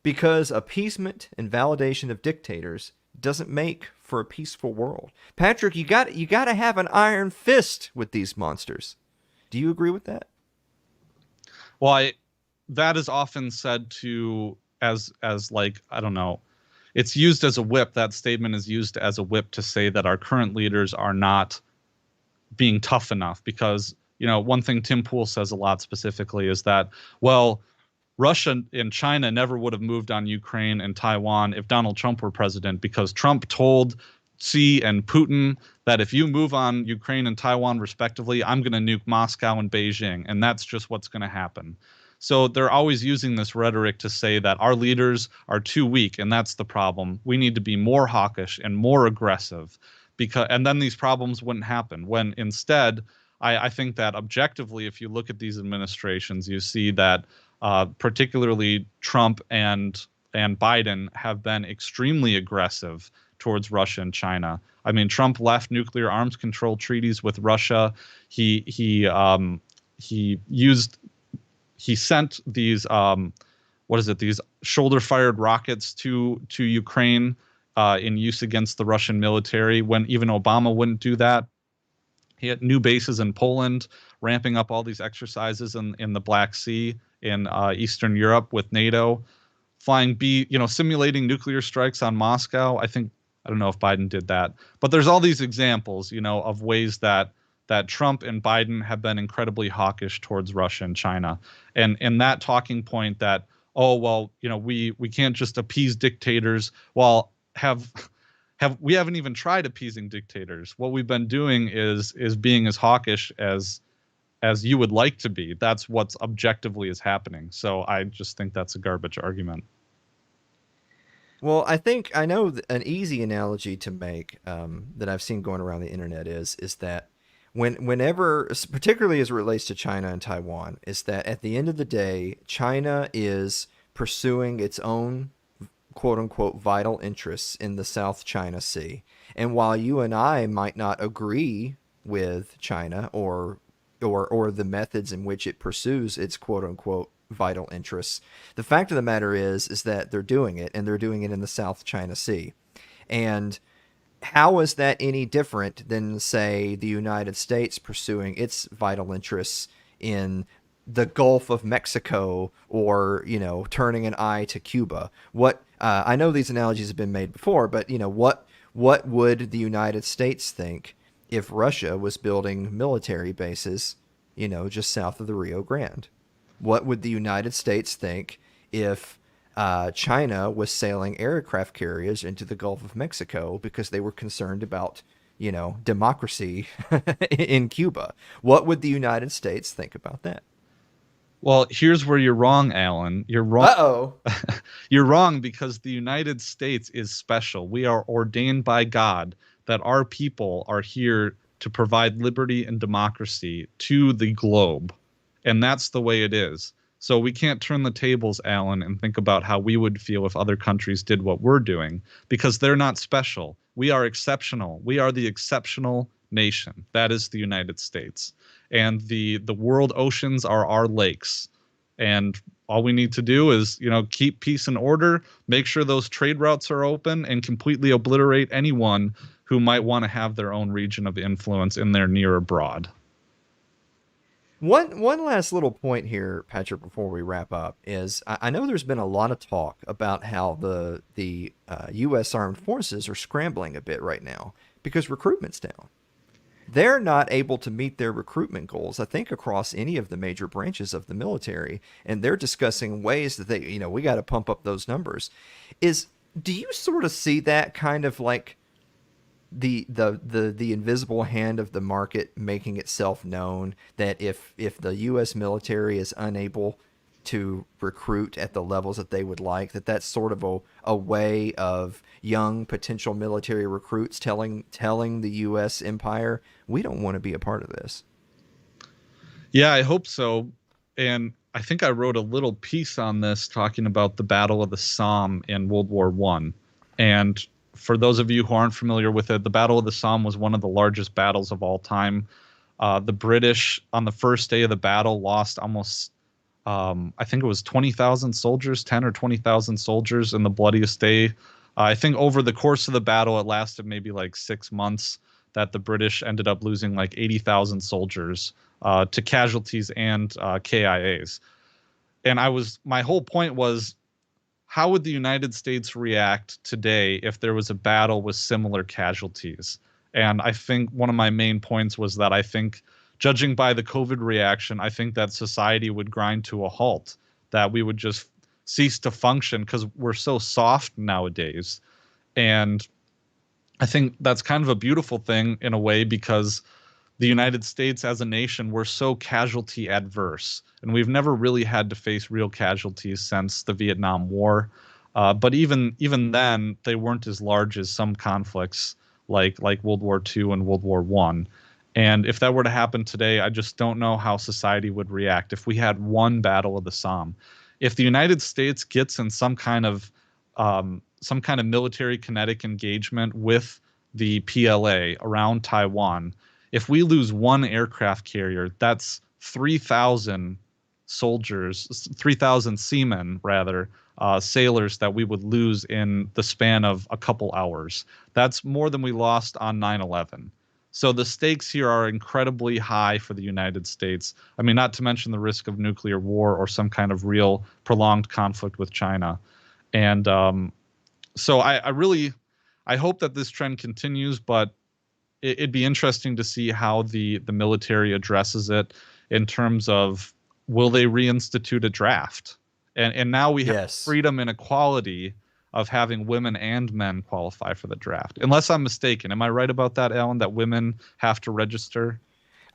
Because appeasement and validation of dictators doesn't make for a peaceful world. Patrick, you got to have an iron fist with these monsters. Do you agree with that? Well, that is often said to as like, I don't know, it's used as a whip. That statement is used as a whip to say that our current leaders are not being tough enough, because one thing Tim Pool says a lot specifically is that, well, Russia and China never would have moved on Ukraine and Taiwan if Donald Trump were president, because Trump told Xi and Putin that if you move on Ukraine and Taiwan respectively, I'm going to nuke Moscow and Beijing, and that's just what's going to happen. So they're always using this rhetoric to say that our leaders are too weak, and that's the problem. We need to be more hawkish and more aggressive, and then these problems wouldn't happen. When instead, I think that objectively, if you look at these administrations, you see that particularly Trump and Biden have been extremely aggressive towards Russia and China. I mean, Trump left nuclear arms control treaties with Russia. He sent these these shoulder-fired rockets to Ukraine in use against the Russian military, when even Obama wouldn't do that. He had new bases in Poland, ramping up all these exercises in the Black Sea, in Eastern Europe with NATO, simulating nuclear strikes on Moscow. I don't know if Biden did that, but there's all these examples, of ways that Trump and Biden have been incredibly hawkish towards Russia and China. And that talking point that, oh, well, we can't just appease dictators. Well, we haven't even tried appeasing dictators. What we've been doing is being as hawkish as you would like to be. That's what's objectively is happening. So I just think that's a garbage argument. Well, I know an easy analogy to make that I've seen going around the internet is that whenever, particularly as it relates to China and Taiwan, is that at the end of the day, China is pursuing its own quote unquote vital interests in the South China Sea. And while you and I might not agree with China or the methods in which it pursues its quote unquote vital interests, the fact of the matter is that they're doing it, and they're doing it in the South China Sea. And how is that any different than, say, the United States pursuing its vital interests in the Gulf of Mexico, or, turning an eye to Cuba? I know these analogies have been made before, but, what would the United States think if Russia was building military bases, just south of the Rio Grande? What would the United States think if China was sailing aircraft carriers into the Gulf of Mexico because they were concerned about, democracy in Cuba. What would the United States think about that? Well, here's where you're wrong, Alan. You're wrong. Uh-oh. You're wrong because the United States is special. We are ordained by God that our people are here to provide liberty and democracy to the globe. And that's the way it is. So we can't turn the tables, Alan, and think about how we would feel if other countries did what we're doing, because they're not special. We are exceptional. We are the exceptional nation. That is the United States. And the world oceans are our lakes. And all we need to do is, keep peace and order, make sure those trade routes are open, and completely obliterate anyone who might want to have their own region of influence in their near abroad. One last little point here, Patrick, before we wrap up, is I know there's been a lot of talk about how the U.S. Armed Forces are scrambling a bit right now because recruitment's down. They're not able to meet their recruitment goals, I think, across any of the major branches of the military, and they're discussing ways that we got to pump up those numbers. Do you sort of see that kind of like the invisible hand of the market making itself known, that if the U.S. military is unable to recruit at the levels that they would like, that's sort of a way of young potential military recruits telling the U.S. empire, we don't want to be a part of this? Yeah, I hope so. And I think I wrote a little piece on this talking about the Battle of the Somme in World War I. And for those of you who aren't familiar with it, the Battle of the Somme was one of the largest battles of all time. The British, on the first day of the battle, lost almost, I think it was 20,000 soldiers, 10 or 20,000 soldiers in the bloodiest day. I think over the course of the battle, it lasted maybe like 6 months, that the British ended up losing like 80,000 soldiers to casualties and KIAs. And my whole point was, how would the United States react today if there was a battle with similar casualties? And I think one of my main points was that I think, judging by the COVID reaction, I think that society would grind to a halt, that we would just cease to function because we're so soft nowadays. And I think that's kind of a beautiful thing in a way, because the United States as a nation, we're so casualty adverse, and we've never really had to face real casualties since the Vietnam War. But even then, they weren't as large as some conflicts like World War II and World War I. And if that were to happen today, I just don't know how society would react if we had one Battle of the Somme. If the United States gets in some kind of military kinetic engagement with the PLA around Taiwan, if we lose one aircraft carrier, that's 3,000 soldiers, 3,000 seamen, rather, sailors that we would lose in the span of a couple hours. That's more than we lost on 9/11. So the stakes here are incredibly high for the United States. I mean, not to mention the risk of nuclear war or some kind of real prolonged conflict with China. And so I hope that this trend continues, but it'd be interesting to see how the military addresses it in terms of, will they reinstitute a draft? And now we have freedom and equality of having women and men qualify for the draft. Unless I'm mistaken. Am I right about that, Alan, that women have to register?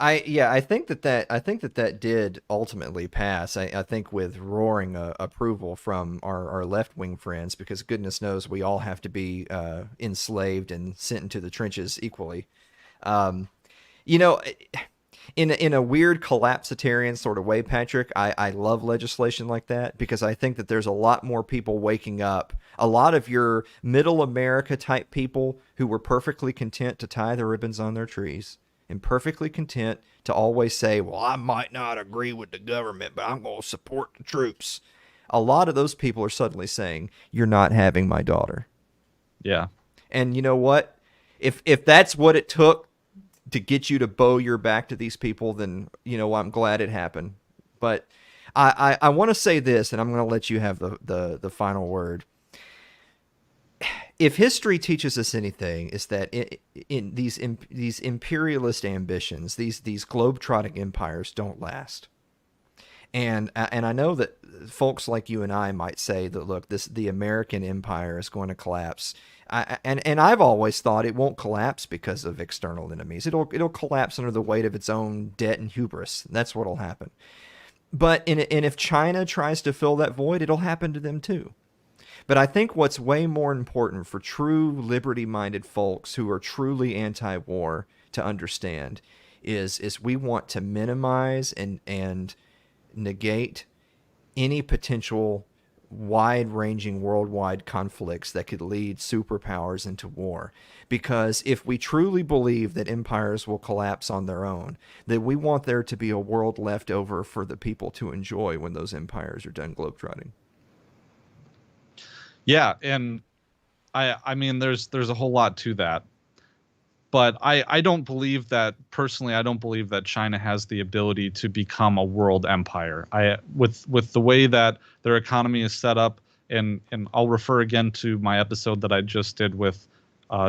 I think that did ultimately pass. I think with roaring approval from our left-wing friends, because goodness knows we all have to be enslaved and sent into the trenches equally. In a weird collapsitarian sort of way, Patrick, I love legislation like that, because I think that there's a lot more people waking up. A lot of your middle America type people who were perfectly content to tie the ribbons on their trees and perfectly content to always say, well, I might not agree with the government, but I'm going to support the troops. A lot of those people are suddenly saying, you're not having my daughter. Yeah. And you know what? If that's what it took to get you to bow your back to these people, then, I'm glad it happened. But I want to say this, and I'm going to let you have the final word. If history teaches us anything, is that in these imperialist ambitions, these globe-trotting empires don't last. And I know that folks like you and I might say that, look, the American empire is going to collapse. And I've always thought it won't collapse because of external enemies. It'll collapse under the weight of its own debt and hubris. That's what'll happen. But and if China tries to fill that void, it'll happen to them too. But I think what's way more important for true liberty-minded folks who are truly anti-war to understand is we want to minimize and negate any potential wide-ranging worldwide conflicts that could lead superpowers into war. Because if we truly believe that empires will collapse on their own, then we want there to be a world left over for the people to enjoy when those empires are done globetrotting. Yeah, and I mean there's a whole lot to that. But I don't believe that, personally, I don't believe that China has the ability to become a world empire. With the way that their economy is set up, and I'll refer again to my episode that I just did with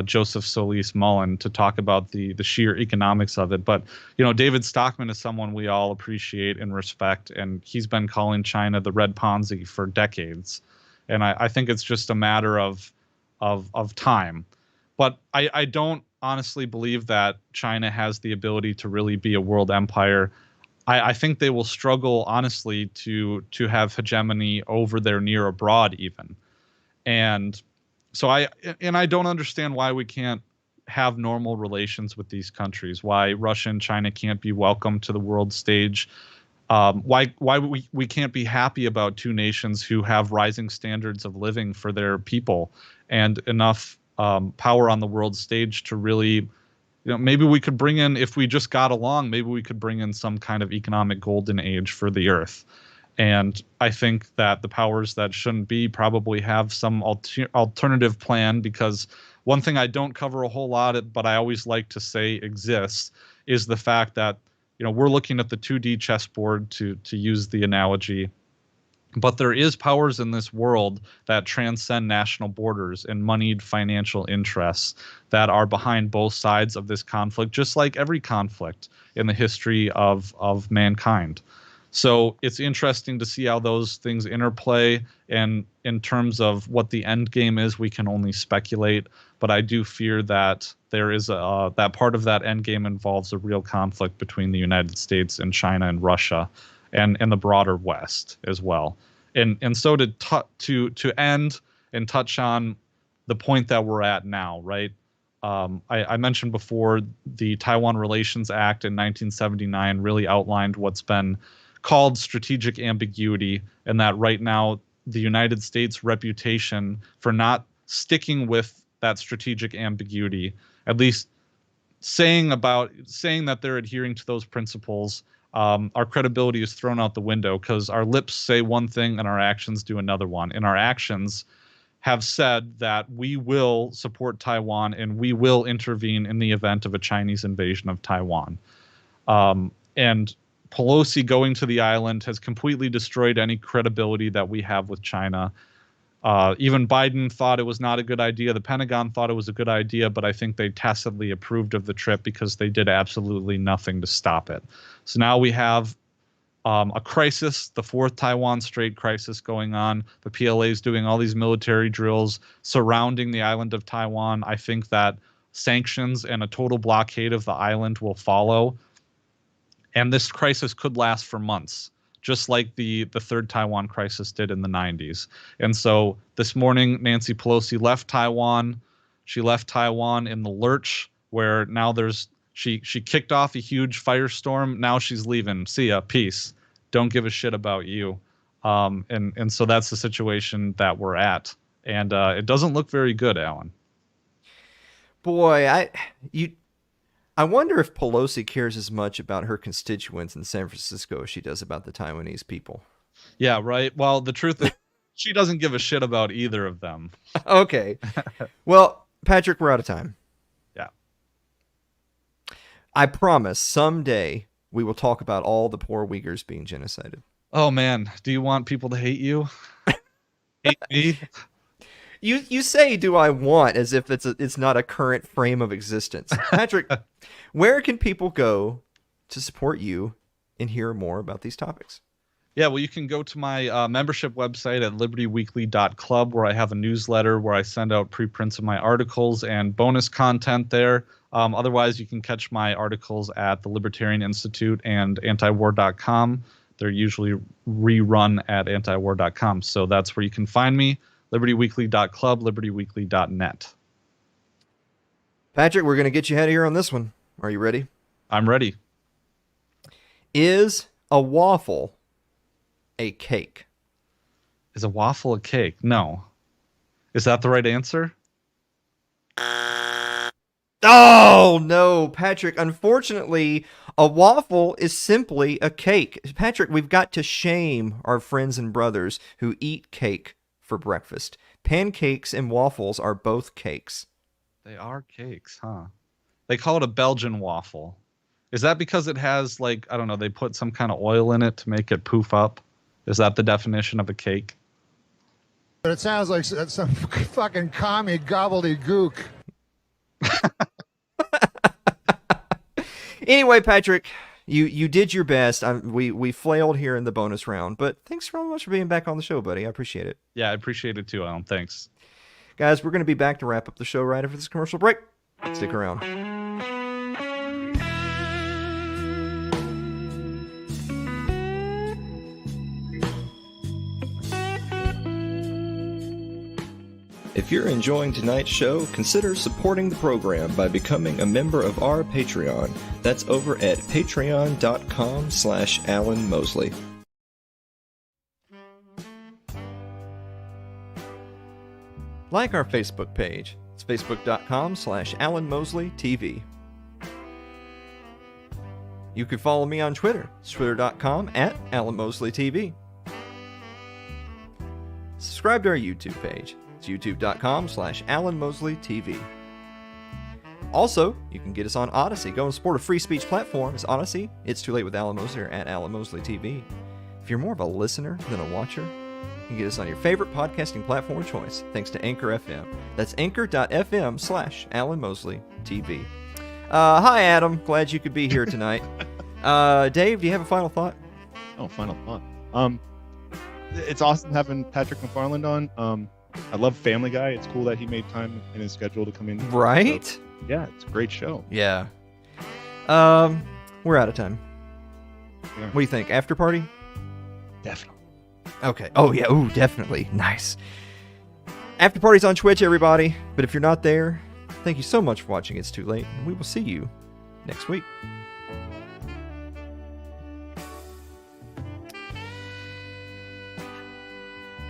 Joseph Solis Mullen to talk about the sheer economics of it. But, David Stockman is someone we all appreciate and respect, and he's been calling China the Red Ponzi for decades. And I think it's just a matter of time. But I don't honestly believe that China has the ability to really be a world empire. I think they will struggle, honestly, to have hegemony over their near abroad even. And so I don't understand why we can't have normal relations with these countries, why Russia and China can't be welcome to the world stage, why we can't be happy about two nations who have rising standards of living for their people and enough power on the world stage to really, maybe we could bring in, if we just got along, maybe we could bring in some kind of economic golden age for the earth. And I think that the powers that shouldn't be probably have some alternative plan, because one thing I don't cover a whole lot, but I always like to say exists, is the fact that, we're looking at the 2D chessboard, to use the analogy. But there is powers in this world that transcend national borders and moneyed financial interests that are behind both sides of this conflict, just like every conflict in the history of mankind. So it's interesting to see how those things interplay. And in terms of what the end game is, we can only speculate. But I do fear that there is that part of that end game involves a real conflict between the United States and China and Russia, and the broader West as well. And so to end and touch on the point that we're at now, right? I mentioned before the Taiwan Relations Act in 1979 really outlined what's been called strategic ambiguity, and that right now the United States' reputation for not sticking with that strategic ambiguity, at least saying that they're adhering to those principles, our credibility is thrown out the window, because our lips say one thing and our actions do another one. And our actions have said that we will support Taiwan and we will intervene in the event of a Chinese invasion of Taiwan. And Pelosi going to the island has completely destroyed any credibility that we have with China. Even Biden thought it was not a good idea. The Pentagon thought it was a good idea, but I think they tacitly approved of the trip because they did absolutely nothing to stop it. So now we have a crisis, the fourth Taiwan Strait crisis going on. The PLA is doing all these military drills surrounding the island of Taiwan. I think that sanctions and a total blockade of the island will follow. And this crisis could last for months, just like the third Taiwan crisis did in the 90s. And so this morning, Nancy Pelosi left Taiwan. She left Taiwan in the lurch, where now she kicked off a huge firestorm. Now she's leaving. See ya. Peace. Don't give a shit about you. And so that's the situation that we're at. And it doesn't look very good, Alan. Boy, I wonder if Pelosi cares as much about her constituents in San Francisco as she does about the Taiwanese people. Yeah, right. Well, the truth is, she doesn't give a shit about either of them. Okay. Well, Patrick, we're out of time. Yeah. I promise someday we will talk about all the poor Uyghurs being genocided. Oh, man. Do you want people to hate you? Hate me? You say, do I want, as if it's not a current frame of existence. Patrick, where can people go to support you and hear more about these topics? Yeah, well, you can go to my membership website at libertyweekly.club, where I have a newsletter where I send out preprints of my articles and bonus content there. Otherwise, you can catch my articles at the Libertarian Institute and antiwar.com. They're usually rerun at antiwar.com. So that's where you can find me, libertyweekly.club, libertyweekly.net. Patrick, we're going to get you out of here on this one. Are you ready? I'm ready. Is a waffle a cake? Is a waffle a cake? No. Is that the right answer? Oh, no, Patrick. Unfortunately, a waffle is simply a cake. Patrick, we've got to shame our friends and brothers who eat cake for breakfast. Pancakes and waffles are both cakes. They are cakes, huh? They call it a Belgian waffle. Is that because it has, like, I don't know, they put some kind of oil in it to make it poof up? Is that the definition of a cake? But it sounds like some fucking commie gobbledygook. Anyway, Patrick, you did your best. We flailed here in the bonus round, but thanks very much for being back on the show, buddy. I appreciate it. Yeah, I appreciate it too, Alan. Thanks. Guys, we're going to be back to wrap up the show right after this commercial break. Stick around. If you're enjoying tonight's show, consider supporting the program by becoming a member of our Patreon. That's over at patreon.com/Alan Mosley. Like our Facebook page. It's facebook.com/Alan Mosley TV. You can follow me on Twitter. It's twitter.com/Alan Mosley TV. Subscribe to our YouTube page. It's youtube.com/Alan Mosley TV. Also, you can get us on Odyssey. Go and support a free speech platform. It's Odyssey. It's Too Late with Alan Mosley or @Alan Mosley TV. If you're more of a listener than a watcher, you can get us on your favorite podcasting platform of choice, thanks to Anchor FM. That's anchor.fm/Alan Mosley TV. Hi, Adam. Glad you could be here tonight. Dave, do you have a final thought? Oh, final thought. It's awesome having Patrick MacFarlane on. I love Family Guy. It's cool that he made time in his schedule to come in. Right? So, yeah, it's a great show. Yeah. We're out of time. Yeah. What do you think? After party? Definitely. Okay. Oh, yeah. Ooh, definitely. Nice. After party's on Twitch, everybody. But if you're not there, thank you so much for watching It's Too Late, and we will see you next week.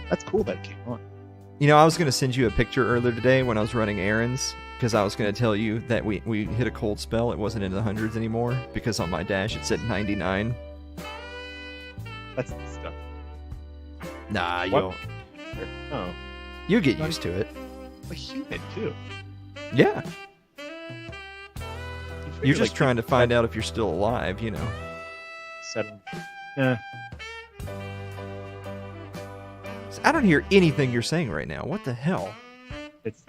That's cool that it came on. You know, I was going to send you a picture earlier today when I was running errands, because I was going to tell you that we hit a cold spell. It wasn't in the hundreds anymore, because on my dash it said 99. That's the stuff. Nah, What? Oh, you get used to it. a human too. Yeah. You're just like, trying to find out if you're still alive, you know. Yeah. I don't hear anything you're saying right now. What the hell? It's